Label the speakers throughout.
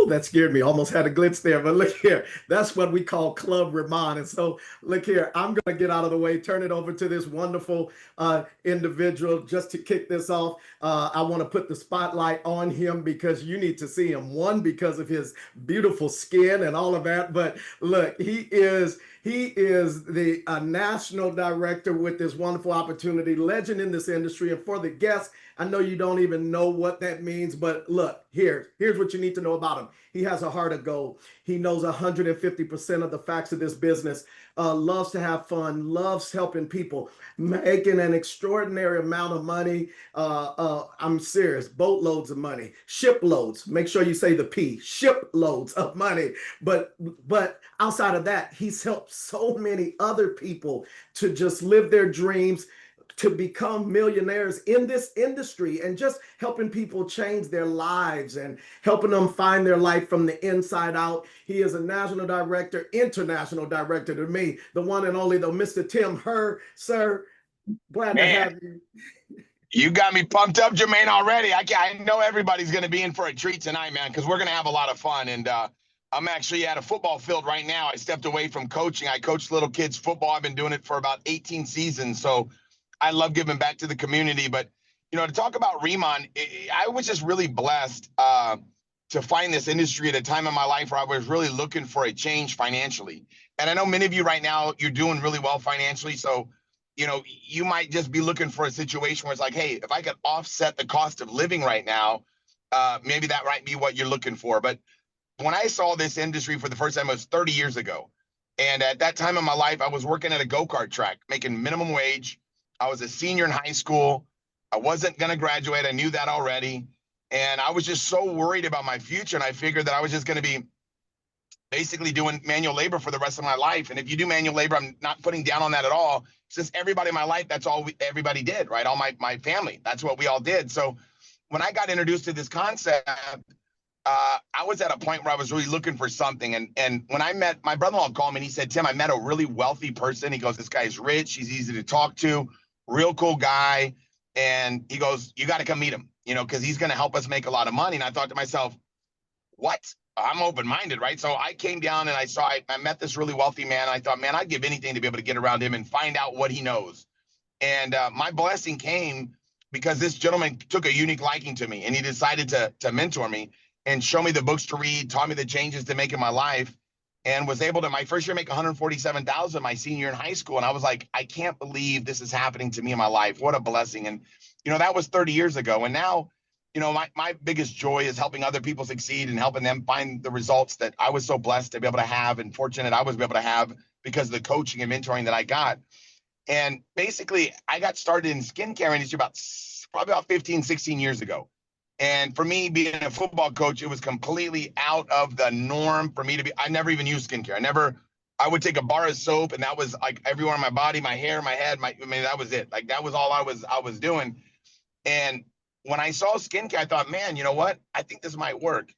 Speaker 1: that scared me. Almost had a glitch there. But look here, that's what we call Club RIMAN. And so, look here, I'm going to get out of the way, turn it over to this wonderful individual just to kick this off. I want to put the spotlight on him because you need to see him. One, because of his beautiful skin and all of that. But look, he is the national director with this wonderful opportunity, legend in this industry. And for the guests, I know you don't even know what that means, but look, here's what you need to know about him. He has a heart of gold. He knows 150% of the facts of this business, loves to have fun, loves helping people, making an extraordinary amount of money. I'm serious, boatloads of money, shiploads. Make sure you say the P, shiploads of money. But outside of that, he's helped so many other people to just live their dreams, to become millionaires in this industry, and just helping people change their lives and helping them find their life from the inside out. He is a national director, international director to me, the one and only, the Mr. Tim Herr. Sir, glad to
Speaker 2: Man,
Speaker 1: have you.
Speaker 2: you got me pumped up, Jermaine, already. I know everybody's going to be in for a treat tonight, man, because we're going to have a lot of fun. And I'm actually at a football field right now. I stepped away from coaching. I coach little kids football. I've been doing it for about 18 seasons. So I love giving back to the community. But, to talk about RIMAN, I was just really blessed to find this industry at a time in my life where I was really looking for a change financially. And I know many of you right now, you're doing really well financially. So, you might just be looking for a situation where it's like, hey, if I could offset the cost of living right now, maybe that might be what you're looking for. But when I saw this industry for the first time, it was 30 years ago. And at that time in my life, I was working at a go-kart track, making minimum wage. I was a senior in high school. I wasn't going to graduate. I knew that already. And I was just so worried about my future. And I figured that I was just going to be basically doing manual labor for the rest of my life. And if you do manual labor, I'm not putting down on that at all. Since everybody in my life, that's all everybody did, right? All my family, that's what we all did. So when I got introduced to this concept, I was at a point where I was really looking for something. And when I met, my brother-in-law called me and he said, Tim, I met a really wealthy person. He goes, this guy's rich. He's easy to talk to, real cool guy. And he goes, you got to come meet him, because he's going to help us make a lot of money. And I thought to myself, what? I'm open-minded, right? So I came down and I met this really wealthy man. And I thought, man, I'd give anything to be able to get around him and find out what he knows. And my blessing came because this gentleman took a unique liking to me and he decided to mentor me and show me the books to read, taught me the changes to make in my life, and was able to, my first year, make $147,000 my senior year in high school. And I was like, I can't believe this is happening to me in my life. What a blessing. And, that was 30 years ago. And now, my biggest joy is helping other people succeed and helping them find the results that I was so blessed to be able to have and fortunate I was able to have because of the coaching and mentoring that I got. And basically, I got started in skincare industry probably about 15, 16 years ago. And for me, being a football coach, it was completely out of the norm for me to be. I never even used skincare. I would take a bar of soap and that was like everywhere on my body, my hair, my head, that was it. Like that was all I was doing. And when I saw skincare, I thought, man, you know what? I think this might work.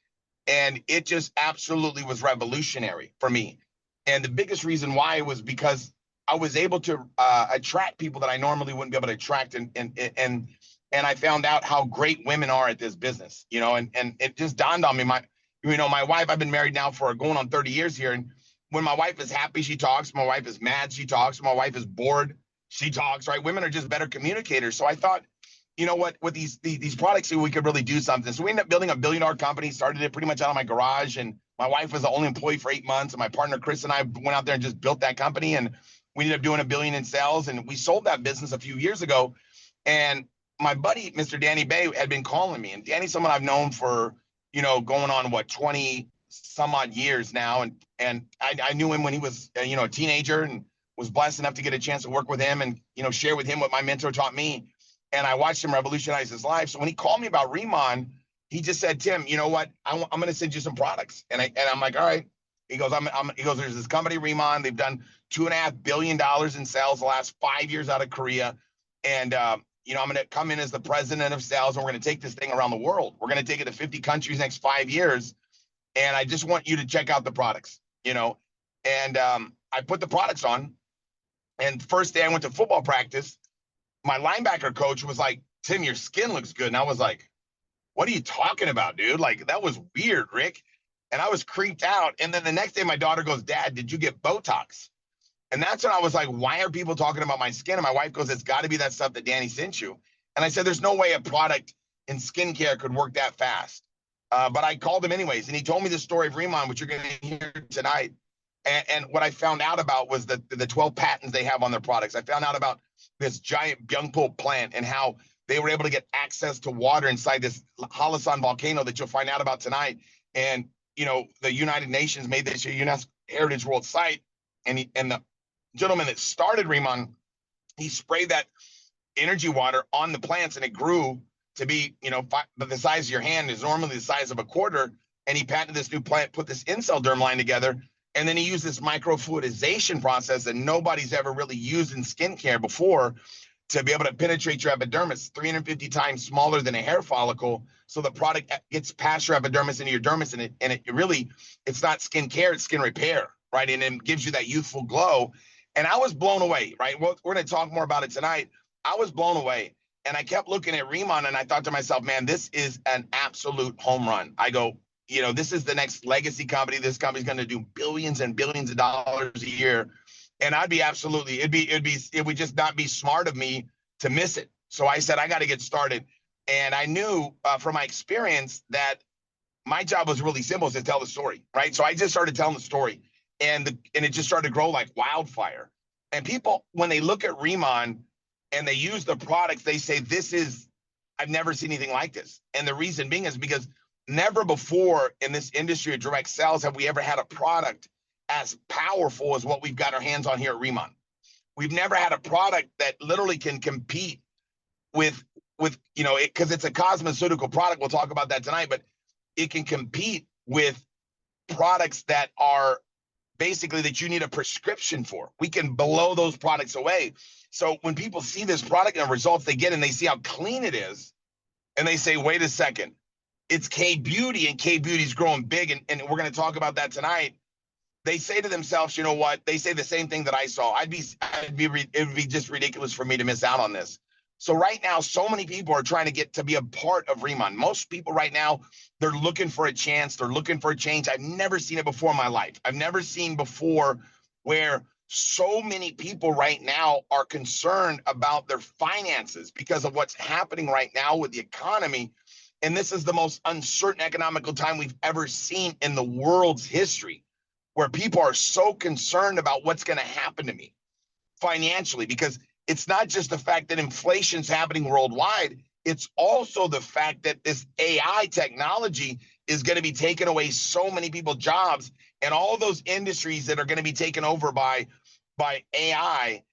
Speaker 2: And it just absolutely was revolutionary for me. And the biggest reason why was because I was able to attract people that I normally wouldn't be able to attract. And I found out how great women are at this business, and it just dawned on me. My wife, I've been married now for going on 30 years here. And when my wife is happy, she talks. My wife is mad, she talks. My wife is bored, she talks, right? Women are just better communicators. So I thought, with these products, we could really do something. So we ended up building $1 billion company, started it pretty much out of my garage. And my wife was the only employee for 8 months. And my partner, Chris, and I went out there and just built that company. And we ended up doing $1 billion in sales. And we sold that business a few years ago. And my buddy, Mr. Danny Bay, had been calling me. And Danny's someone I've known for, going on 20 some odd years now. And I knew him when he was, a teenager, and was blessed enough to get a chance to work with him and, share with him what my mentor taught me. And I watched him revolutionize his life. So when he called me about RIMAN, he just said, Tim, you know what? I'm going to send you some products. And I'm like, all right. He goes, he goes, there's this company, RIMAN. They've done $2.5 billion in sales the last 5 years out of Korea. And, I'm going to come in as the president of sales, and we're going to take this thing around the world. We're going to take it to 50 countries next 5 years. And I just want you to check out the products, And I put the products on. And the first day I went to football practice, my linebacker coach was like, Tim, your skin looks good. And I was like, what are you talking about, dude? Like, that was weird, Rick. And I was creeped out. And then the next day, my daughter goes, Dad, did you get Botox? And that's when I was like, why are people talking about my skin? And my wife goes, it's got to be that stuff that Danny sent you. And I said, there's no way a product in skincare could work that fast. But I called him anyways. And he told me the story of RIMAN, which you're going to hear tonight. And what I found out about was the 12 patents they have on their products. I found out about this giant Byungpul plant and how they were able to get access to water inside this Halasan volcano that you'll find out about tonight. And, you know, the United Nations made this a UNESCO Heritage World Site. And the gentleman that started RIMAN, he sprayed that energy water on the plants and it grew to be, you know, the size of your hand is normally the size of a quarter. And he patented this new plant, put this in-cell derm line together. And then he used this microfluidization process that nobody's ever really used in skincare before to be able to penetrate your epidermis, 350 times smaller than a hair follicle. So the product gets past your epidermis into your dermis, and it really, it's not skincare, it's skin repair, right? And it gives you that youthful glow. And I was blown away, right? We're going to talk more about it tonight. I was blown away. And I kept looking at RIMAN and I thought to myself, man, this is an absolute home run. I go, you know, this is the next legacy company. This company's going to do billions and billions of dollars a year. And I'd be absolutely, it would just not be smart of me to miss it. So I said, I got to get started. And I knew from my experience that my job was really simple, is to tell the story, right? So I just started telling the story, and it just started to grow like wildfire. And people, when they look at RIMAN and they use the products, they say, I've never seen anything like this. And the reason being is because never before in this industry of direct sales have we ever had a product as powerful as what we've got our hands on here at RIMAN. We've never had a product that literally can compete with you know, because it's a cosmeceutical product. We'll talk about that tonight, but it can compete with products that are basically that you need a prescription for. We can blow those products away. So when people see this product and the results they get and they see how clean it is, and they say, wait a second, it's K-Beauty, and K-Beauty is growing big, and we're going to talk about that tonight. They say to themselves, you know what? They say the same thing that I saw. It would be just ridiculous for me to miss out on this. So right now, so many people are trying to get to be a part of RIMAN. Most people right now, they're looking for a chance. They're looking for a change. I've never seen it before in my life. I've never seen before where so many people right now are concerned about their finances because of what's happening right now with the economy. And this is the most uncertain economical time we've ever seen in the world's history, where people are so concerned about what's going to happen to me financially, because it's not just the fact that inflation's happening worldwide. It's also the fact that this AI technology is going to be taking away so many people's jobs, and all those industries that are going to be taken over by AI.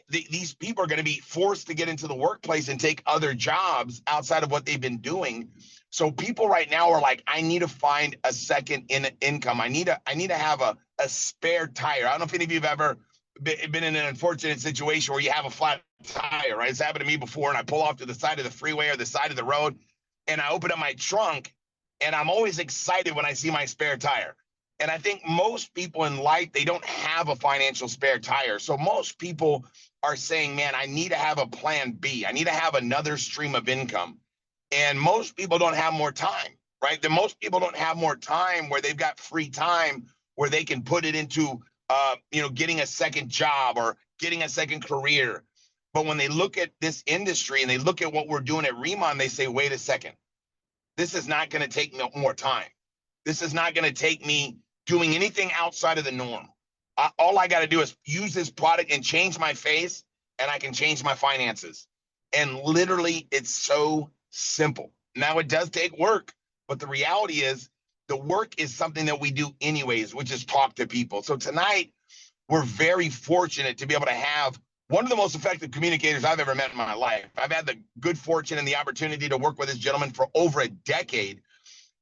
Speaker 2: These people are going to be forced to get into the workplace and take other jobs outside of what they've been doing. So people right now are like, I need to find a second income. I need to have a spare tire. I don't know if any of you have ever been in an unfortunate situation where you have a flat tire, right? It's happened to me before, and I pull off to the side of the freeway or the side of the road, and I open up my trunk, and I'm always excited when I see my spare tire. And I think most people in life, they don't have a financial spare tire. So most people are saying, man, I need to have a plan B. I need to have another stream of income. And most people don't have more time, right? Most people don't have more time where they've got free time where they can put it into, you know, getting a second job or getting a second career. But when they look at this industry and they look at what we're doing at RIMAN, they say, wait a second, this is not going to take me more time. This is not going to take me doing anything outside of the norm. All I got to do is use this product and change my face, and I can change my finances. And literally, it's so simple. Now, it does take work, but the reality is the work is something that we do anyways, which is talk to people. So tonight, we're very fortunate to be able to have one of the most effective communicators I've ever met in my life. I've had the good fortune and the opportunity to work with this gentleman for over a decade.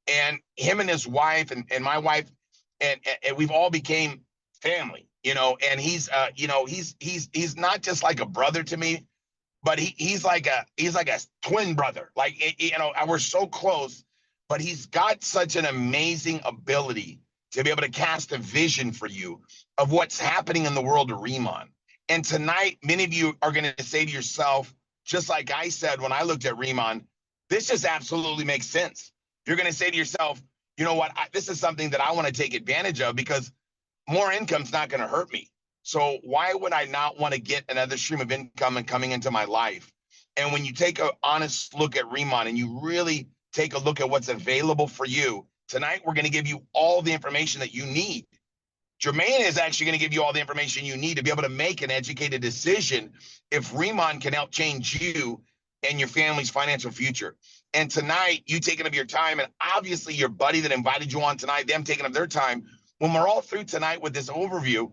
Speaker 2: And him and his wife and my wife, and we've all became family, you know. And he's he's not just like a brother to me, but he's like a twin brother. Like, you know, we're so close. But he's got such an amazing ability to be able to cast a vision for you of what's happening in the world of RIMAN. And tonight, many of you are going to say to yourself, just like I said when I looked at RIMAN, this just absolutely makes sense. You're going to say to yourself, you know what, this is something that I want to take advantage of because more income's not going to hurt me. So why would I not want to get another stream of income and coming into my life? And when you take an honest look at RIMAN and you really take a look at what's available for you, tonight we're going to give you all the information that you need. Jermaine is actually going to give you all the information you need to be able to make an educated decision if RIMAN can help change you and your family's financial future. And tonight, you taking up your time, and obviously your buddy that invited you on tonight, them taking up their time. When we're all through tonight with this overview,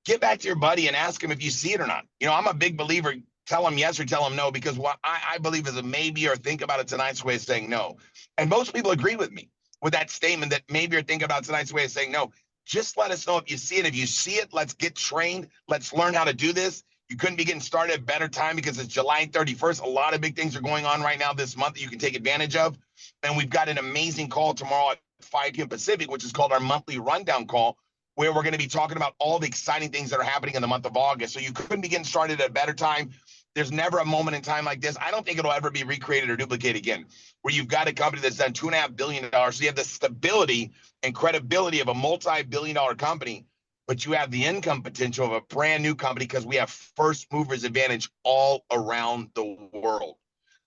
Speaker 2: get back to your buddy and ask him if you see it or not. You know, I'm a big believer, tell him yes or tell him no, because what I believe is a maybe or think about it tonight's way of saying no. And most people agree with me with that statement that maybe or think about tonight's way of saying no. Just let us know if you see it. If you see it, let's get trained. Let's learn how to do this. You couldn't be getting started at a better time because it's July 31st. A lot of big things are going on right now this month that you can take advantage of. And we've got an amazing call tomorrow at 5 p.m. Pacific, which is called our monthly rundown call, where we're going to be talking about all the exciting things that are happening in the month of August. So you couldn't be getting started at a better time. There's never a moment in time like this. I don't think it'll ever be recreated or duplicated again, where you've got a company that's done $2.5 billion. So you have the stability and credibility of a multi-billion-dollar company, but you have the income potential of a brand new company because we have first movers advantage all around the world.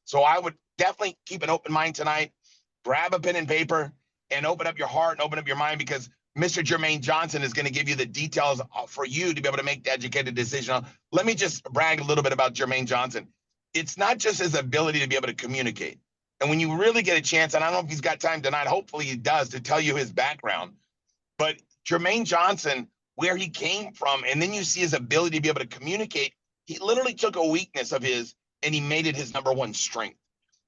Speaker 2: So I would definitely keep an open mind tonight. Grab a pen and paper and open up your heart and open up your mind, because Mr. Jermaine Johnson is going to give you the details for you to be able to make the educated decision. Let me just brag a little bit about Jermaine Johnson. It's not just his ability to be able to communicate. And when you really get a chance, and I don't know if he's got time tonight, hopefully he does, to tell you his background, but Jermaine Johnson, where he came from, and then you see his ability to be able to communicate, he literally took a weakness of his and he made it his number one strength.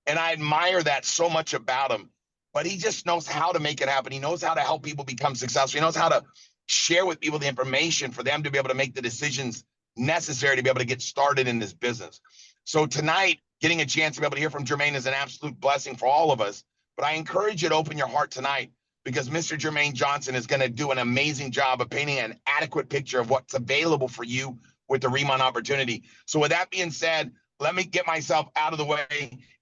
Speaker 2: And I admire that so much about him. But he just knows how to make it happen. He knows how to help people become successful. He knows how to share with people the information for them to be able to make the decisions necessary to be able to get started in this business. So tonight, getting a chance to be able to hear from Jermaine is an absolute blessing for all of us. But I encourage you to open your heart tonight, because Mr. Jermaine Johnson is going to do an amazing job of painting an adequate picture of what's available for you with the RIMAN opportunity. So with that being said, let me get myself out of the way,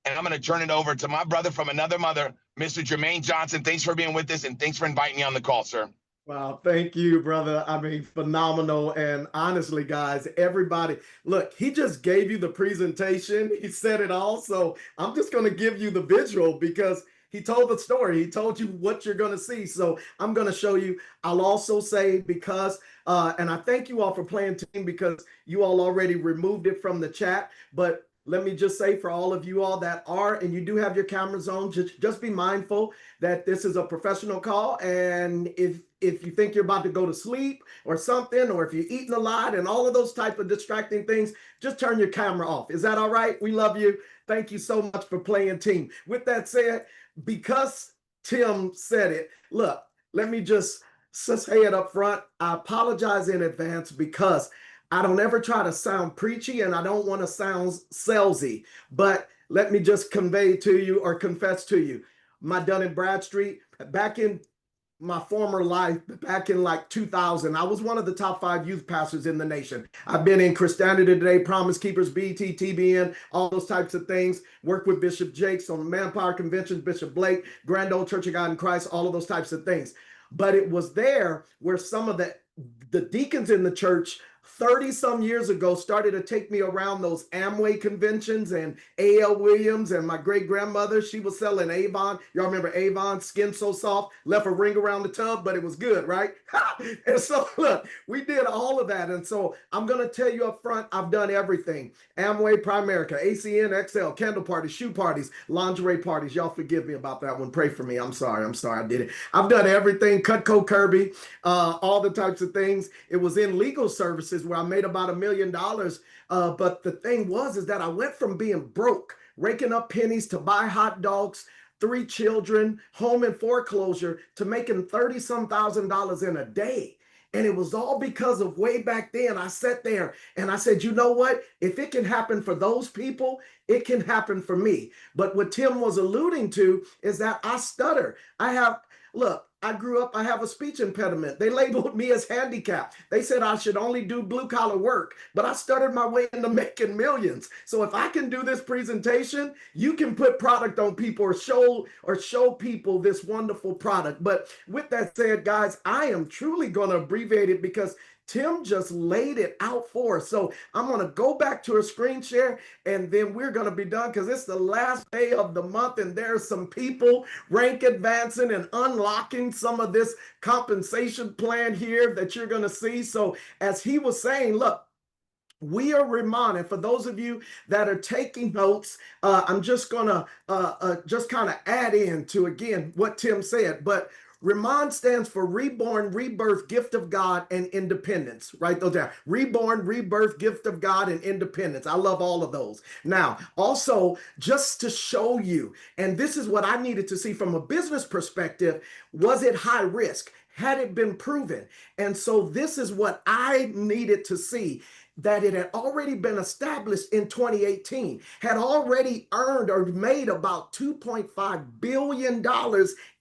Speaker 2: and I'm going to turn it over to my brother from another mother, Mr. Jermaine Johnson. Thanks for being with us, and thanks for inviting me on the call, sir.
Speaker 1: Wow, thank you, brother. I mean, phenomenal. And honestly, guys, everybody, look, he just gave you the presentation. He said it all. So I'm just going to give you the visual, because he told the story. He told you what you're going to see. So I'm going to show you. I'll also say, because, and I thank you all for playing team, because you all already removed it from the chat. But let me just say, for all of you all that are, and you do have your cameras on, just be mindful that this is a professional call. And if you think you're about to go to sleep or something, or if you're eating a lot and all of those type of distracting things, just turn your camera off. Is that all right? We love you. Thank you so much for playing team. With that said, because Tim said it, look, let me just say it up front. I apologize in advance, because I don't ever try to sound preachy, and I don't want to sound salesy, but let me just convey to you, or confess to you, my Dun & Bradstreet, back in my former life, back in like 2000, I was one of the top 5 youth pastors in the nation. I've been in Christianity Today, Promise Keepers, BT, TBN, all those types of things. Worked with Bishop Jakes on Manpower Conventions, Bishop Blake, Grand Old Church of God in Christ, all of those types of things. But it was there where some of the deacons in the church 30 some years ago started to take me around those Amway conventions, and A.L. Williams, and my great grandmother, she was selling Avon. Y'all remember Avon? Skin so soft, left a ring around the tub, but it was good, right? And so look, we did all of that. And so I'm going to tell you up front, I've done everything. Amway, Primerica, ACN, XL, candle parties, shoe parties, lingerie parties. Y'all forgive me about that one. Pray for me. I'm sorry. I did it. I've done everything. Cutco, Kirby, all the types of things. It was in legal services where I made about $1 million. But the thing is that I went from being broke, raking up pennies to buy hot dogs, 3 children, home in foreclosure, to making $30-some thousand in a day. And it was all because of way back then. I sat there and I said, you know what? If it can happen for those people, it can happen for me. But what Tim was alluding to is that I stutter. Look, I grew up, I have a speech impediment. They labeled me as handicapped. They said I should only do blue collar work, but I started my way into making millions. So if I can do this presentation, you can put product on people or show people this wonderful product. But with that said, guys, I am truly going to abbreviate it because Tim just laid it out for us. So I'm going to go back to a screen share and then we're going to be done because it's the last day of the month and there's some people rank advancing and unlocking some of this compensation plan here that you're going to see. So as he was saying, look, we are RIMAN. And for those of you that are taking notes, I'm just going to just kind of add in to, again, what Tim said. But RIMAN stands for Reborn, Rebirth, Gift of God, and Independence. Write those down. Reborn, Rebirth, Gift of God, and Independence. I love all of those. Now, also, just to show you, and this is what I needed to see from a business perspective, was it high risk? Had it been proven? And so this is what I needed to see, that it had already been established in 2018, had already earned or made about $2.5 billion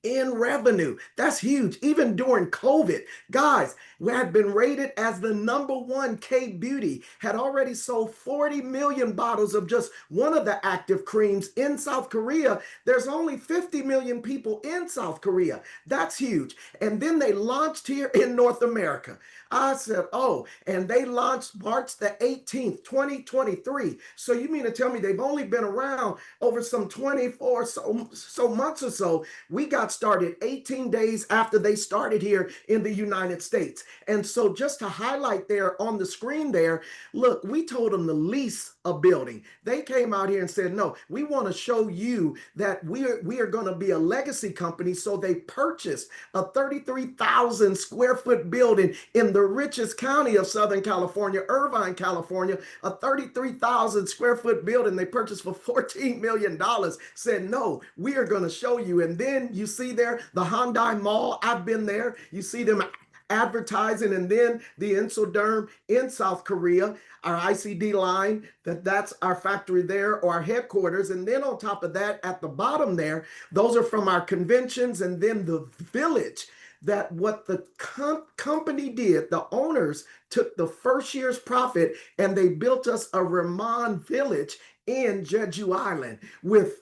Speaker 1: in revenue. That's huge. Even during COVID, guys, we had been rated as the #1 K-beauty, had already sold 40 million bottles of just one of the active creams in South Korea. There's only 50 million people in South Korea. That's huge. And then they launched here in North America. I said, oh, and they launched March the 18th, 2023. So you mean to tell me they've only been around over some 24 so months or so? We got started 18 days after they started here in the United States. And so just to highlight there on the screen there, look, we told them to lease a building. They came out here and said, no, we want to show you that we are going to be a legacy company. So they purchased a 33,000 square foot building in the richest county of Southern California, Irvine, California, a 33,000 square foot building they purchased for $14 million. Said, no, we are going to show you. And then you see there the Hyundai Mall. I've been there. You see them advertising, and then the Insoderm in South Korea, our ICD line, that's our factory there, or our headquarters. And then on top of that, at the bottom there, those are from our conventions. And then the village, that what the company did, the owners took the first year's profit and they built us a RIMAN village in Jeju Island with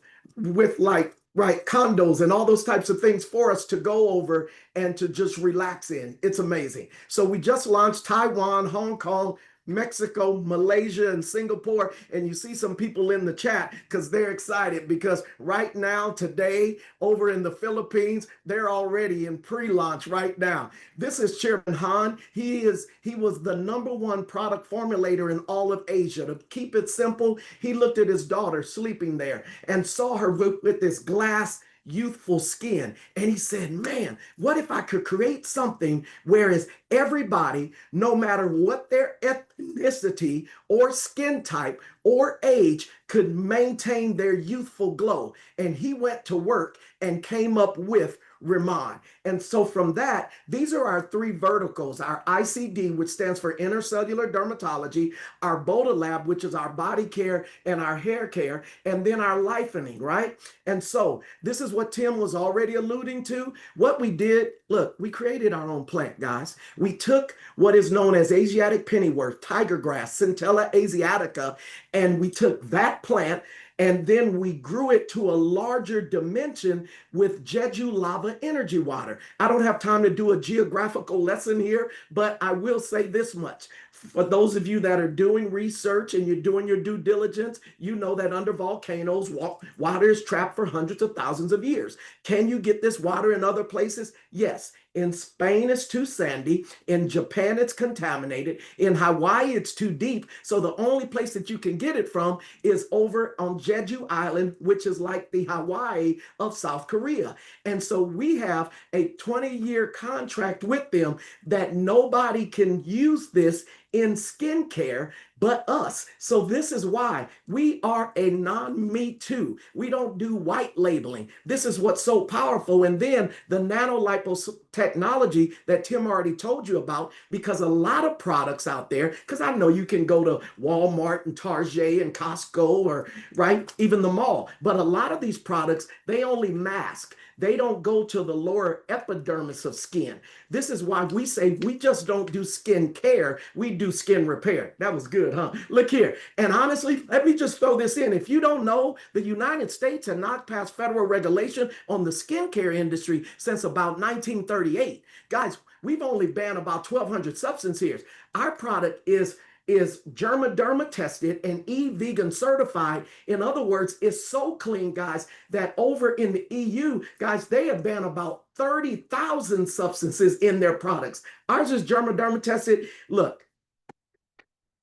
Speaker 1: like, right, condos and all those types of things for us to go over and to just relax in. It's amazing. So we just launched Taiwan, Hong Kong, Mexico, Malaysia, and Singapore. And you see some people in the chat because they're excited, because right now, today, over in the Philippines, they're already in pre-launch right now. This is Chairman Han. He was the #1 product formulator in all of Asia. To keep it simple, he looked at his daughter sleeping there and saw her with this glass youthful skin. And he said, man, what if I could create something whereas everybody, no matter what their ethnicity or skin type or age, could maintain their youthful glow? And he went to work and came up with RIMAN. And so from that, these are our 3 verticals: our ICD, which stands for intercellular dermatology, our Lab, which is our body care and our hair care, and then our lifening, right? And so this is what Tim was already alluding to. What we did, look, we created our own plant, guys. We took what is known as Asiatic pennyworth, tiger grass, Centella asiatica, and we took that plant and then we grew it to a larger dimension with Jeju lava energy water. I don't have time to do a geographical lesson here, but I will say this much. For those of you that are doing research and you're doing your due diligence, you know that under volcanoes, water is trapped for hundreds of thousands of years. Can you get this water in other places? Yes. In Spain, it's too sandy. In Japan, it's contaminated. In Hawaii, it's too deep. So the only place that you can get it from is over on Jeju Island, which is like the Hawaii of South Korea. And so we have a 20-year contract with them that nobody can use this in skincare but us. So this is why we are a non-me too. We don't do white labeling. This is what's so powerful. And then the nanolipos technology that Tim already told you about, because a lot of products out there, because I know you can go to Walmart and Target and Costco or right, even the mall, but a lot of these products, they only mask. They don't go to the lower epidermis of skin. This is why we say we just don't do skin care, we do skin repair. That was good, huh? Look here. And honestly, let me just throw this in. If you don't know, the United States had not passed federal regulation on the skincare industry since about 1938. Guys, we've only banned about 1,200 substance here. Our product is Germaderma tested and vegan certified. In other words, it's so clean, guys, that over in the EU, guys, they have banned about 30,000 substances in their products. Ours is Germaderma tested. Look,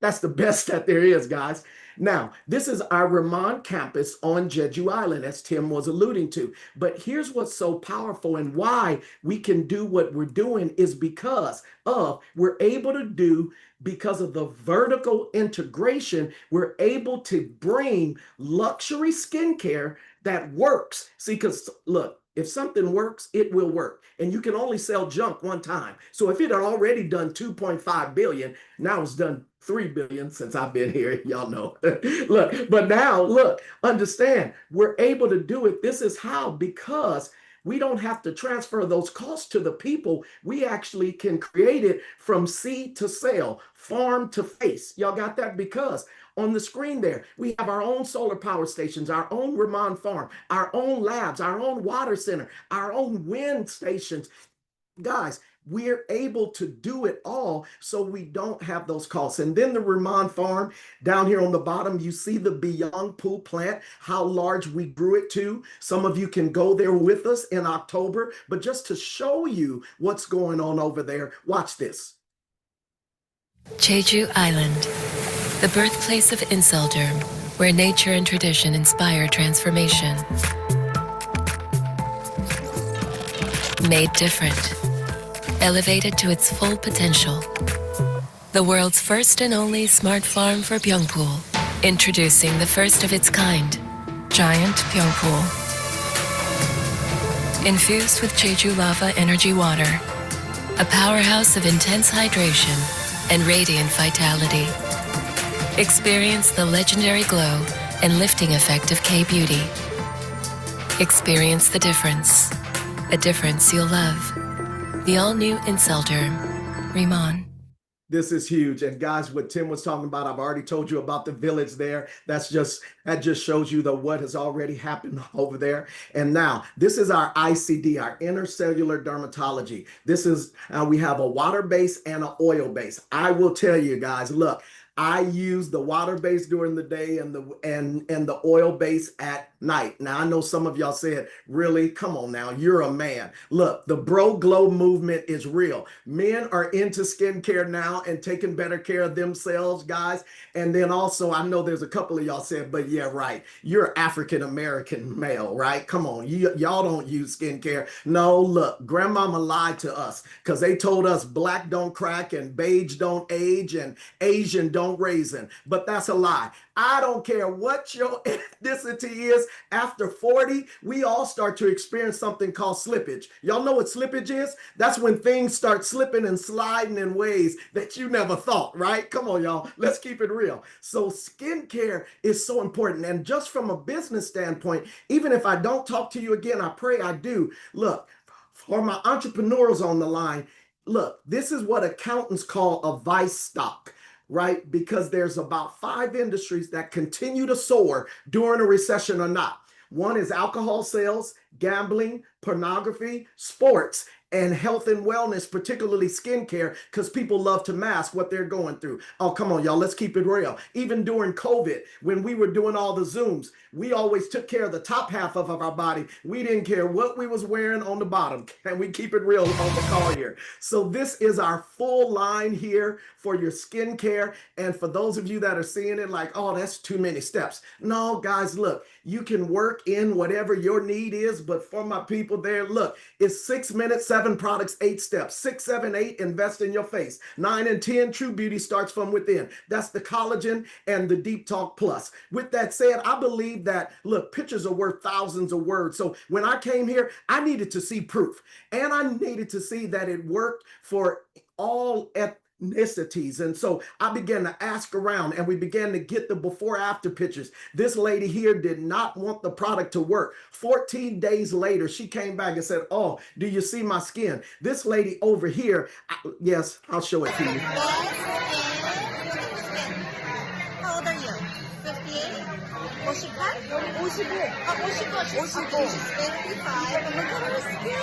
Speaker 1: that's the best that there is, guys. Now, this is our RIMAN campus on Jeju Island, as Tim was alluding to. But here's what's so powerful and why we can do what we're doing is because we're able to do, because of the vertical integration, we're able to bring luxury skincare that works. See, because look, if something works, it will work. And you can only sell junk one time. So if it had already done 2.5 billion, now it's done 3 billion since I've been here, y'all know. Look, but now look, understand, we're able to do it. This is how, because we don't have to transfer those costs to the people. We actually can create it from seed to sale, farm to face. Y'all got that? Because on the screen there, we have our own solar power stations, our own RIMAN farm, our own labs, our own water center, our own wind stations. Guys, we're able to do it all so we don't have those costs. And then the RIMAN farm down here on the bottom, you see the Beyond Pool plant, how large we grew it to. Some of you can go there with us in October, but just to show you what's going on over there, watch this.
Speaker 3: Jeju Island, the birthplace of Inselderm, where nature and tradition inspire transformation. Made different. Elevated to its full potential. The world's first and only smart farm for Pyeongpool. Introducing the first of its kind, Giant Pyeongpool. Infused with Jeju lava energy water, a powerhouse of intense hydration and radiant vitality. Experience the legendary glow and lifting effect of K-Beauty. Experience the difference, a difference you'll love. The all-new Inselderm, RIMAN.
Speaker 1: This is huge. And guys, what Tim was talking about, I've already told you about the village there. That just shows you what has already happened over there. And now this is our ICD, our intercellular dermatology. This is, we have a water base and an oil base. I will tell you guys, look, I use the water base during the day and the oil base at night. Now, I know some of y'all said, really? Come on now, you're a man. Look, the bro glow movement is real. Men are into skincare now and taking better care of themselves, guys. And then also, I know there's a couple of y'all said, but yeah, right, you're African-American male, right? Come on, y'all don't use skincare. No, look, grandmama lied to us because they told us black don't crack and beige don't age and Asian don't raisin, but that's a lie. I don't care what your ethnicity is. After 40, we all start to experience something called slippage. Y'all know what slippage is? That's when things start slipping and sliding in ways that you never thought, right? Come on, y'all. Let's keep it real. So skincare is so important. And just from a business standpoint, even if I don't talk to you again, I pray I do. Look, for my entrepreneurs on the line, look, this is what accountants call a vice stock, right? Because there's about 5 industries that continue to soar during a recession or not. One is alcohol sales, gambling, pornography, sports, and health and wellness, particularly skincare, because people love to mask what they're going through. Oh, come on, y'all, let's keep it real. Even during COVID, when we were doing all the Zooms, we always took care of the top half of our body. We didn't care what we was wearing on the bottom. And we keep it real on the call here. So this is our full line here for your skincare. And for those of you that are seeing it like, oh, that's too many steps. No, guys, look, you can work in whatever your need is but for my people there, look, it's 6 minutes, 7 products, 8 steps. 6, 7, 8, invest in your face. 9 and 10, true beauty starts from within. That's the collagen and the Deep Talk Plus. With that said, I believe that, look, pictures are worth thousands of words. So when I came here, I needed to see proof. And I needed to see that it worked for all ethnicities. And so I began to ask around, and we began to get the before after pictures. This lady here did not want the product to work. 14 days later, she came back and said, oh, do you see my skin? This lady over here, yes, I'll show it to you.
Speaker 4: How old are you? 58? 55? 55. She's 55. And look at her skin.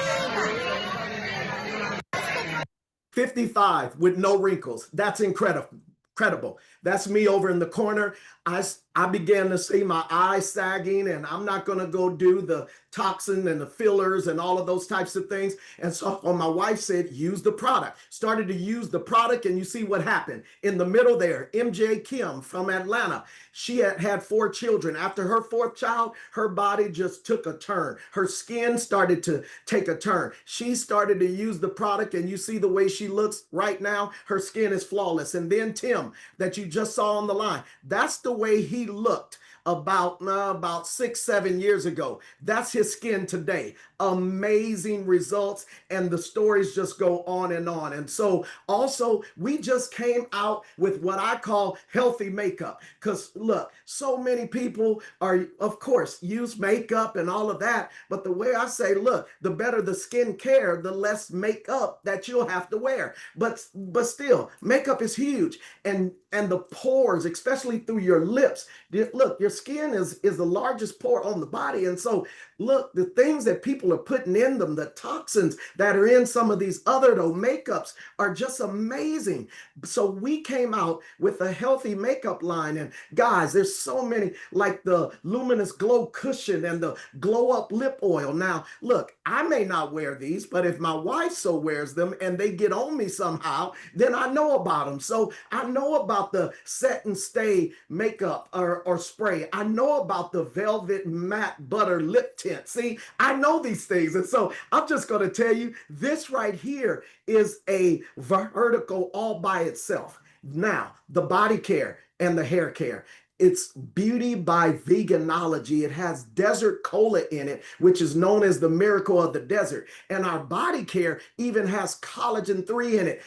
Speaker 1: 55 with no wrinkles. That's incredible. That's me over in the corner. I began to see my eyes sagging, and I'm not going to go do the toxin and the fillers and all of those types of things. And so my wife said, use the product. Started to use the product, and you see what happened. In the middle there, MJ Kim from Atlanta. She had 4 children. After her 4th child, her body just took a turn. Her skin started to take a turn. She started to use the product, and you see the way she looks right now. Her skin is flawless. And then Tim, that you just saw on the line, that's the way he looked about 6, 7 years ago. That's his skin today. Amazing results, and the stories just go on and on. And so also, we just came out with what I call healthy makeup, because look, so many people are, of course, use makeup and all of that, but the way I say, look, the better the skin care, the less makeup that you'll have to wear. But still, makeup is huge, and the pores, especially through your lips. Look, your skin is the largest pore on the body. And so look, the things that people are putting in them, the toxins that are in some of these other makeups are just amazing. So we came out with a healthy makeup line. And guys, there's so many, like the Luminous Glow Cushion and the Glow Up Lip Oil. Now, look, I may not wear these, but if my wife so wears them and they get on me somehow, then I know about them. So I know about the Set and Stay makeup or spray. I know about the Velvet Matte Butter Lip Tint. See, I know these things. And so I'm just going to tell you, this right here is a vertical all by itself. Now, the body care and the hair care. It's beauty by veganology. It has desert cola in it, which is known as the miracle of the desert. And our body care even has collagen 3 in it.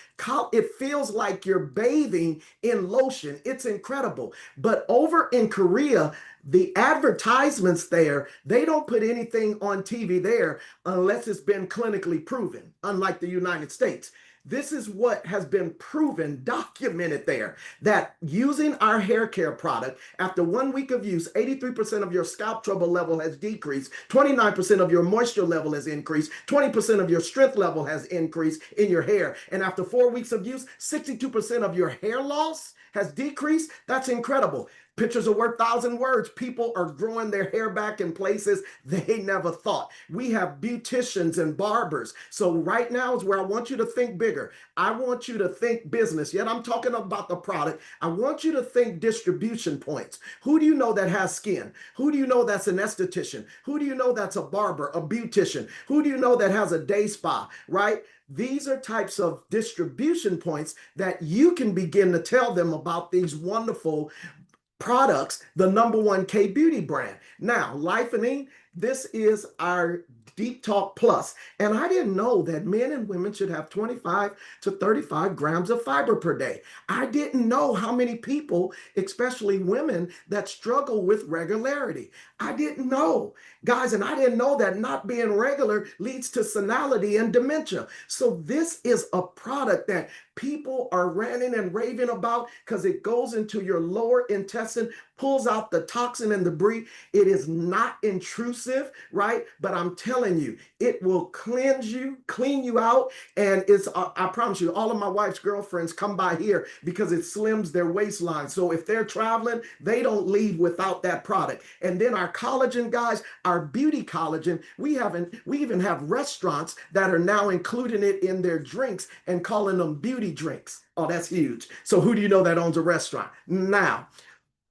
Speaker 1: It feels like you're bathing in lotion. It's incredible. But over in Korea, the advertisements there, they don't put anything on TV there unless it's been clinically proven, unlike the United States. This is what has been proven, documented there, that using our hair care product, after 1 week of use, 83% of your scalp trouble level has decreased, 29% of your moisture level has increased, 20% of your strength level has increased in your hair. And after 4 weeks of use, 62% of your hair loss has decreased. That's incredible. Pictures are worth 1,000 words. People are growing their hair back in places they never thought. We have beauticians and barbers. So right now is where I want you to think bigger. I want you to think business. Yet I'm talking about the product. I want you to think distribution points. Who do you know that has skin? Who do you know that's an esthetician? Who do you know that's a barber, a beautician? Who do you know that has a day spa, right? These are types of distribution points that you can begin to tell them about these wonderful products, the #1 K-beauty brand. Now, Lifening, this is our Deep Talk Plus. And I didn't know that men and women should have 25 to 35 grams of fiber per day. I didn't know how many people, especially women, that struggle with regularity. I didn't know, guys, and I didn't know that not being regular leads to senility and dementia. So this is a product that people are ranting and raving about because it goes into your lower intestine, pulls out the toxin and debris. It is not intrusive, right? But I'm telling you, it will cleanse you, clean you out. And it's, I promise you, all of my wife's girlfriends come by here because it slims their waistline. So if they're traveling, they don't leave without that product. And then our collagen, guys, our beauty collagen, we even have restaurants that are now including it in their drinks and calling them beauty drinks. Oh, that's huge. So who do you know that owns a restaurant? Now,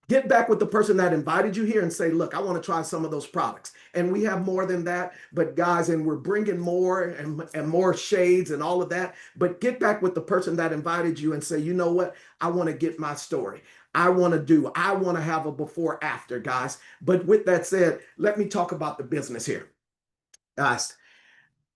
Speaker 1: Get back with the person that invited you here and say, look, I want to try some of those products. And we have more than that, but guys, and we're bringing more and more shades and all of that. But get back with the person that invited you and say, you know what? I want to get my story. I want to have a before after, guys. But with that said, let me talk about the business here. Guys,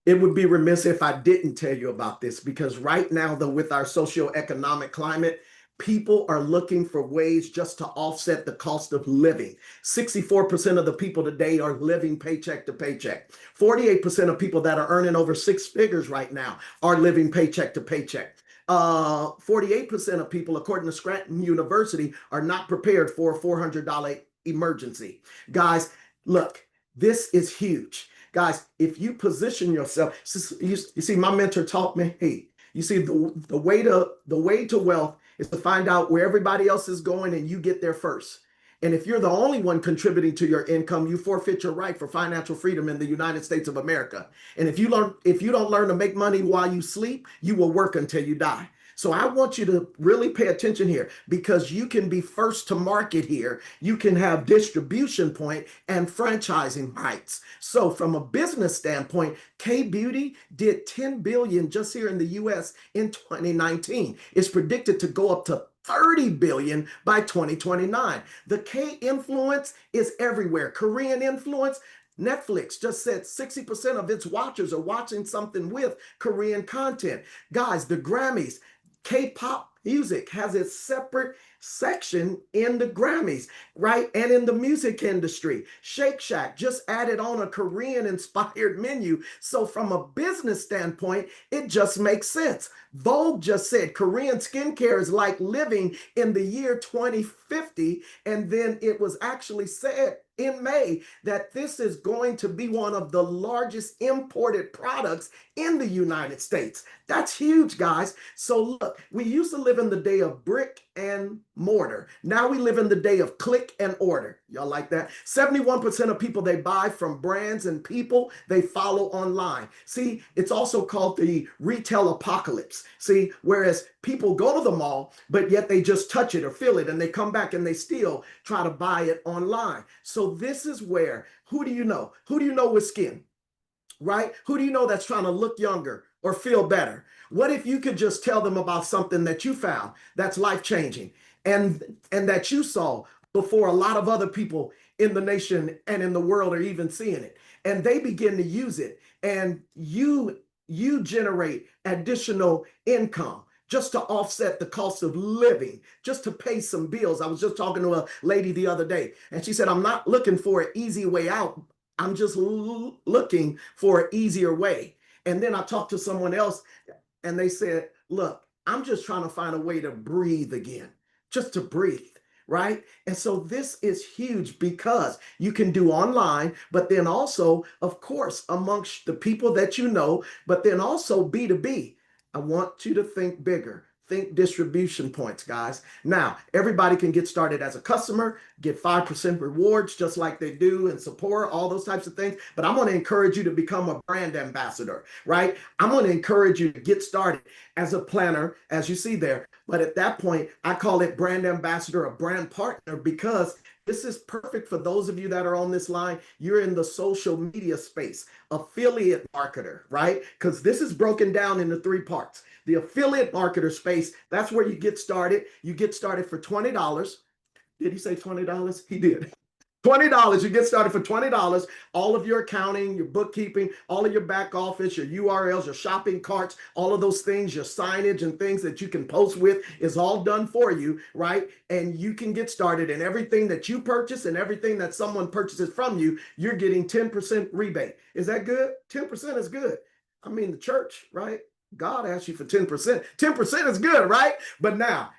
Speaker 1: it would be remiss if I didn't tell you about this, because right now, though, with our socioeconomic climate, people are looking for ways just to offset the cost of living. 64% of the people today are living paycheck to paycheck. 48% of people that are earning over six figures right now are living paycheck to paycheck. 48% of people, according to Scranton University, are not prepared for a $400 emergency. Guys, look, this is huge. Guys, if you position yourself, you see, my mentor taught me, hey, you see, the way to wealth is to find out where everybody else is going and you get there first. And if you're the only one contributing to your income, you forfeit your right for financial freedom in the United States of America. And if you don't learn to make money while you sleep, you will work until you die. So I want you to really pay attention here, because you can be first to market here. You can have distribution point and franchising rights. So from a business standpoint, K-Beauty did 10 billion just here in the US in 2019. It's predicted to go up to 30 billion by 2029. The K influence is everywhere. Korean influence. Netflix just said 60% of its watchers are watching something with Korean content. Guys, the Grammys, K-pop music has its separate section in the Grammys, right? And in the music industry, Shake Shack just added on a Korean inspired menu. So from a business standpoint, it just makes sense. Vogue just said Korean skincare is like living in the year 2050. And then it was actually said in May that this is going to be one of the largest imported products in the United States. That's huge, guys. So look, we used to live in the day of brick and mortar. Now we live in the day of click and order. Y'all like that? 71% of people they buy from brands and people they follow online. See, it's also called the retail apocalypse. See, whereas people go to the mall, but yet they just touch it or feel it, and they come back and they still try to buy it online. So this is where, who do you know? Who do you know with skin, right? Who do you know that's trying to look younger or feel better? What if you could just tell them about something that you found that's life-changing and that you saw before a lot of other people in the nation and in the world are even seeing it, and they begin to use it, and you generate additional income just to offset the cost of living, just to pay some bills. I was just talking to a lady the other day, and she said, I'm not looking for an easy way out. I'm just looking for an easier way. And then I talked to someone else, and they said, look, I'm just trying to find a way to breathe again, just to breathe, right? And so this is huge, because you can do online, but then also, of course, amongst the people that you know, but then also B2B. I want you to think bigger. Think distribution points, guys. Now, everybody can get started as a customer, get 5% rewards just like they do in Sephora, all those types of things. But I'm going to encourage you to become a brand ambassador, right? I'm going to encourage you to get started as a planner, as you see there. But at that point, I call it brand ambassador, a brand partner, because this is perfect for those of you that are on this line. You're in the social media space, affiliate marketer, right? Because this is broken down into three parts. The affiliate marketer space, that's where you get started. You get started for $20. Did he say $20? He did. $20, you get started for $20. All of your accounting, your bookkeeping, all of your back office, your URLs, your shopping carts, all of those things, your signage and things that you can post with is all done for you, right? And you can get started, and everything that you purchase and everything that someone purchases from you, you're getting 10% rebate. Is that good? 10% is good. I mean, the church, right? God asked you for 10%. 10% is good, right? But now,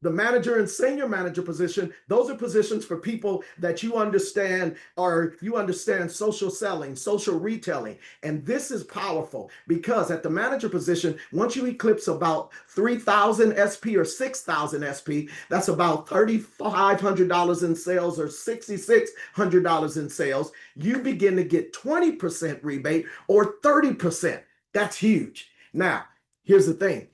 Speaker 1: the manager and senior manager position, those are positions for people that you understand, or you understand social selling, social retailing. And this is powerful, because at the manager position, once you eclipse about 3,000 SP or 6,000 SP, that's about $3,500 in sales or $6,600 in sales. You begin to get 20% rebate or 30%. That's huge. Now, here's the thing.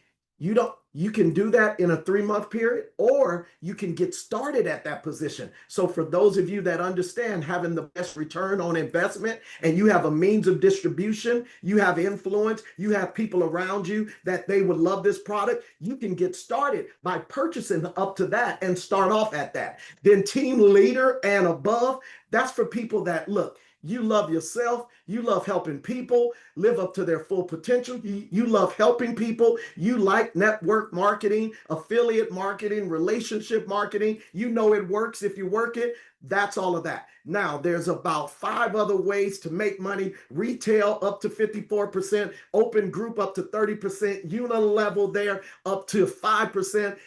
Speaker 1: You can do that in a 3-month period, or you can get started at that position. So for those of you that understand having the best return on investment, and you have a means of distribution, you have influence, you have people around you that they would love this product, you can get started by purchasing up to that and start off at that. Then team leader and above, that's for people that, look, you love yourself. You love helping people live up to their full potential. You love helping people. You like network marketing, affiliate marketing, relationship marketing. You know it works if you work it. That's all of that. Now, there's about 5 other ways to make money. Retail up to 54%, open group up to 30%, unilevel there up to 5%.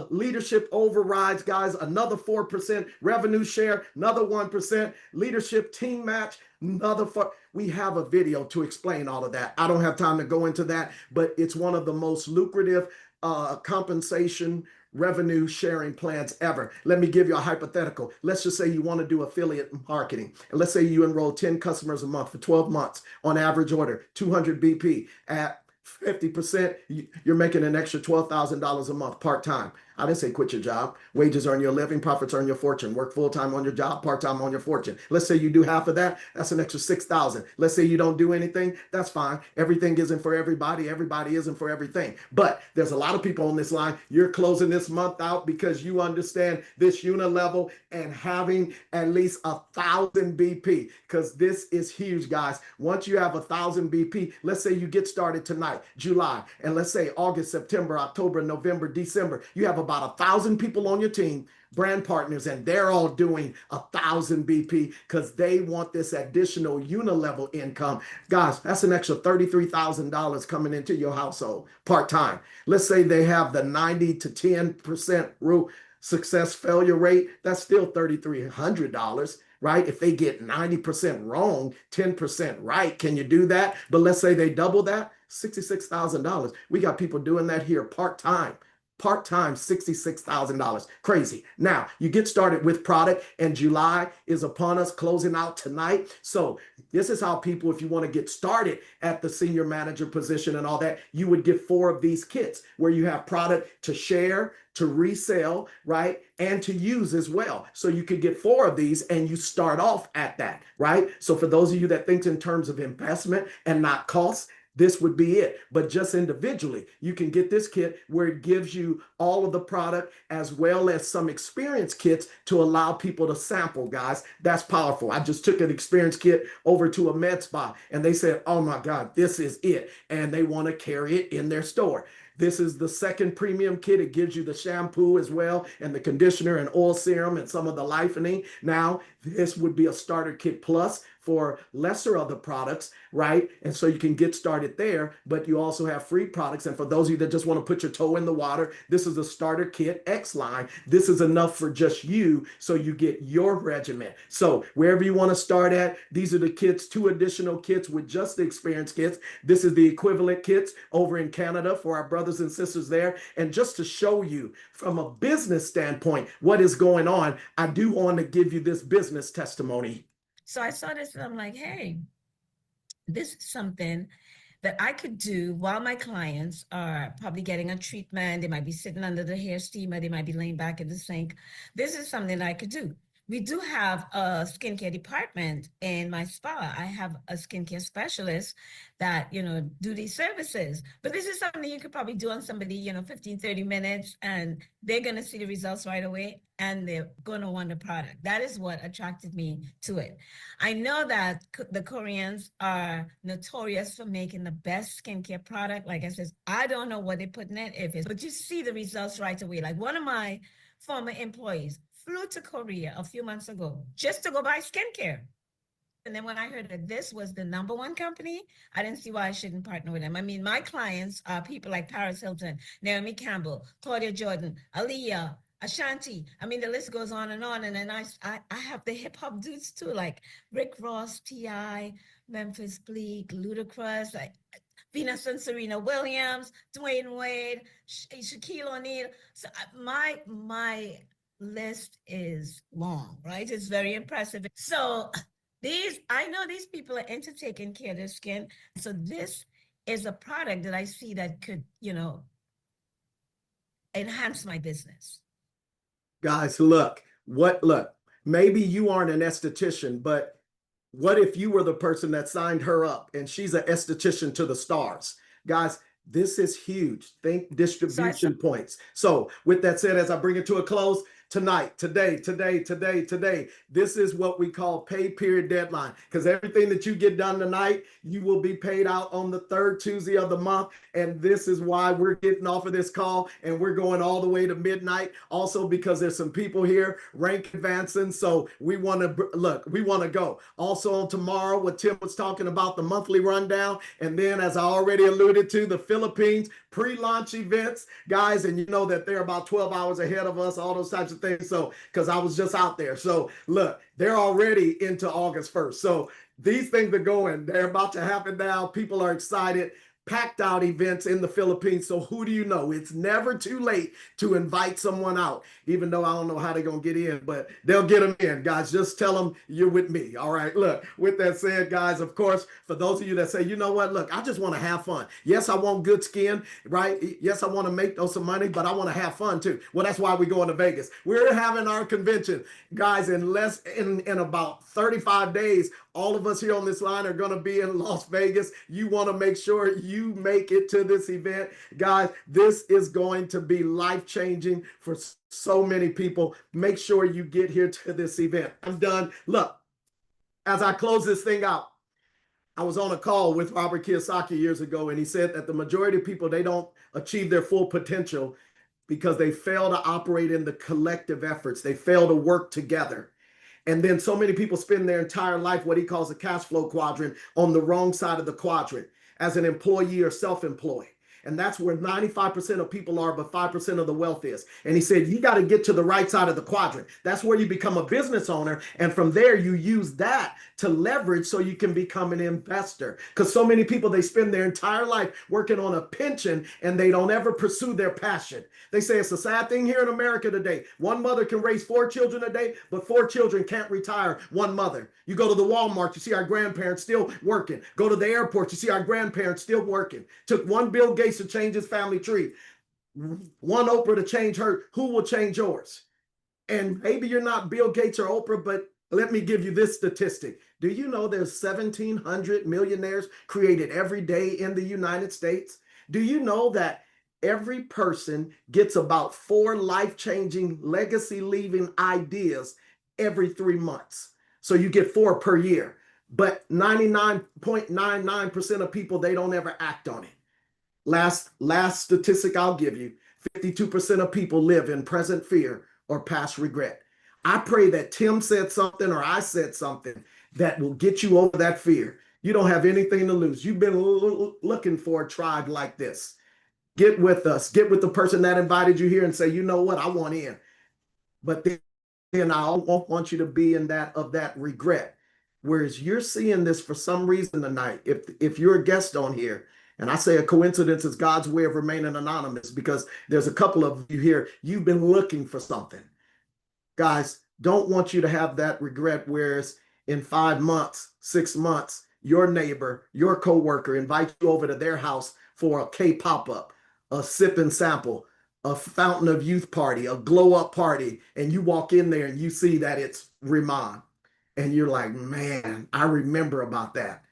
Speaker 1: Leadership overrides, guys, another 4%, revenue share, another 1%, leadership team match, another 4. We have a video to explain all of that. I don't have time to go into that, but it's one of the most lucrative compensation revenue sharing plans ever. Let me give you a hypothetical. Let's just say you want to do affiliate marketing. And let's say you enroll 10 customers a month for 12 months on average order, 200 BP at 50%, you're making an extra $12,000 a month part-time. I didn't say quit your job. Wages earn your living, profits earn your fortune. Work full-time on your job, part-time on your fortune. Let's say you do half of that, that's an extra $6,000. Let's say you don't do anything, that's fine. Everything isn't for everybody. Everybody isn't for everything. But there's a lot of people on this line. You're closing this month out because you understand this unilevel and having at least 1,000 BP, because this is huge, guys. Once you have 1,000 BP, let's say you get started tonight, July, and let's say August, September, October, November, December, you have about 1,000 people on your team, brand partners, and they're all doing 1,000 BP because they want this additional unilevel income. Guys, that's an extra $33,000 coming into your household part-time. Let's say they have the 90 to 10% rule success failure rate. That's still $3,300. Right? If they get 90% wrong, 10% right, can you do that? But let's say they double that, $66,000. We got people doing that here part-time. Part-time, $66,000. Crazy. Now, you get started with product, and July is upon us, closing out tonight. So this is how people, if you want to get started at the senior manager position and all that, you would get 4 of these kits where you have product to share, to resell, right? And to use as well. So you could get 4 of these and you start off at that, right? So for those of you that think in terms of investment and not cost, this would be it. But just individually, you can get this kit where it gives you all of the product as well as some experience kits to allow people to sample, guys. That's powerful. I just took an experience kit over to a med spa and they said, oh my God, this is it. And they want to carry it in their store. This is the second premium kit. It gives you the shampoo as well, and the conditioner and oil serum and some of the lightening. Now, this would be a starter kit plus for lesser other products, right? And so you can get started there, but you also have free products. And for those of you that just want to put your toe in the water, this is a starter kit X line. This is enough for just you, so you get your regimen. So wherever you want to start at, these are the kits, 2 additional kits with just the experience kits. This is the equivalent kits over in Canada for our brothers and sisters there. And just to show you from a business standpoint what is going on, I do want to give you this business testimony.
Speaker 5: So I saw this and I'm like, hey, this is something that I could do while my clients are probably getting a treatment. They might be sitting under the hair steamer. They might be laying back in the sink. This is something I could do. We do have a skincare department in my spa. I have a skincare specialist that, do these services. But this is something you could probably do on somebody, 15, 30 minutes, and they're going to see the results right away, and they're going to want the product. That is what attracted me to it. I know that the Koreans are notorious for making the best skincare product. Like I said, I don't know what they put in it, but you see the results right away. Like one of my former employees flew to Korea a few months ago just to go buy skincare. And then when I heard that this was the #1 company, I didn't see why I shouldn't partner with them. I mean, my clients are people like Paris Hilton, Naomi Campbell, Claudia Jordan, Aaliyah, Ashanti. I mean, the list goes on. And then I have the hip hop dudes too, like Rick Ross, T.I., Memphis Bleak, Ludacris, Venus and Serena Williams, Dwayne Wade, Shaquille O'Neal. So my list is long, right? It's very impressive. So I know these people are into taking care of their skin. So this is a product that I see that could, enhance my business.
Speaker 1: Guys, look, maybe you aren't an esthetician, but what if you were the person that signed her up and she's an esthetician to the stars? Guys, this is huge. Think distribution points. So with that said, as I bring it to a close, tonight, today, this is what we call pay period deadline, because everything that you get done tonight, you will be paid out on the third Tuesday of the month. And this is why we're getting off of this call and we're going all the way to midnight. Also, because there's some people here rank advancing. So we want to we want to go. Also on tomorrow, what Tim was talking about, the monthly rundown. And then, as I already alluded to, the Philippines pre-launch events, guys, and you know that they're about 12 hours ahead of us, all those types of things. So, because I was just out there. So look, they're already into August 1st. So these things are going, they're about to happen now. People are excited. Packed out events in the Philippines. So who do you know? It's never too late to invite someone out, even though I don't know how they're going to get in, but they'll get them in, guys. Just tell them you're with me. All right. Look, with that said, guys, of course, for those of you that say, you know what, look, I just want to have fun. Yes, I want good skin, right? Yes, I want to make those some money, but I want to have fun too. Well, that's why we're going to Vegas. We're having our convention, guys, in about 35 days. All of us here on this line are going to be in Las Vegas. You want to make sure you make it to this event. Guys, this is going to be life-changing for so many people. Make sure you get here to this event. I'm done. Look, as I close this thing out, I was on a call with Robert Kiyosaki years ago, and he said that the majority of people, they don't achieve their full potential because they fail to operate in the collective efforts. They fail to work together. And then so many people spend their entire life, what he calls a cash flow quadrant, on the wrong side of the quadrant as an employee or self-employed. And that's where 95% of people are, but 5% of the wealth is. And he said, you got to get to the right side of the quadrant. That's where you become a business owner. And from there, you use that to leverage so you can become an investor. Because so many people, they spend their entire life working on a pension and they don't ever pursue their passion. They say it's a sad thing here in America today. One mother can raise 4 children a day, but 4 children can't retire one mother. You go to the Walmart, you see our grandparents still working. Go to the airport, you see our grandparents still working. Took one Bill Gates to change his family tree, one Oprah to change her. Who will change yours? And maybe you're not Bill Gates or Oprah, but let me give you this statistic. Do you know there's 1,700 millionaires created every day in the United States? Do you know that every person gets about 4 life-changing, legacy-leaving ideas every 3 months? So you get 4 per year. But 99.99% of people, they don't ever act on it. Last statistic I'll give you, 52% of people live in present fear or past regret. I pray that Tim said something or I said something that will get you over that fear. You don't have anything to lose. You've been looking for a tribe like this. Get with us. Get with the person that invited you here and say, you know what, I want in. But then I don't want you to be in that regret. Whereas you're seeing this for some reason tonight. If you're a guest on here, and I say a coincidence is God's way of remaining anonymous, because there's a couple of you here, you've been looking for something. Guys, don't want you to have that regret, whereas in 5 months, 6 months, your neighbor, your coworker invites you over to their house for a K pop-up, a sip and sample, a fountain of youth party, a glow up party, and you walk in there and you see that it's RIMAN. And you're like, man, I remember about that.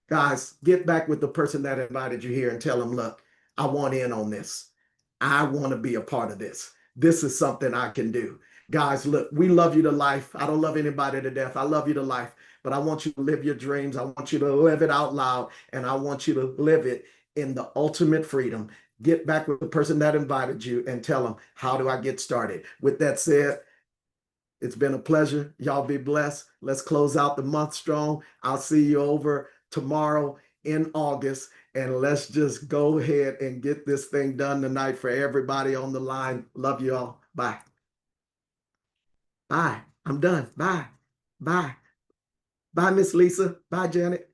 Speaker 1: Guys, get back with the person that invited you here and tell them, look, I want in on this. I want to be a part of this. This is something I can do. Guys, look, we love you to life. I don't love anybody to death. I love you to life, but I want you to live your dreams. I want you to live it out loud, and I want you to live it in the ultimate freedom. Get back with the person that invited you and tell them, how do I get started? With that said, it's been a pleasure. Y'all be blessed. Let's close out the month strong. I'll see you over tomorrow in August, and let's just go ahead and get this thing done tonight for everybody on the line. Love you all. Bye. Bye. I'm done. Bye. Bye. Bye, Miss Lisa. Bye, Janet.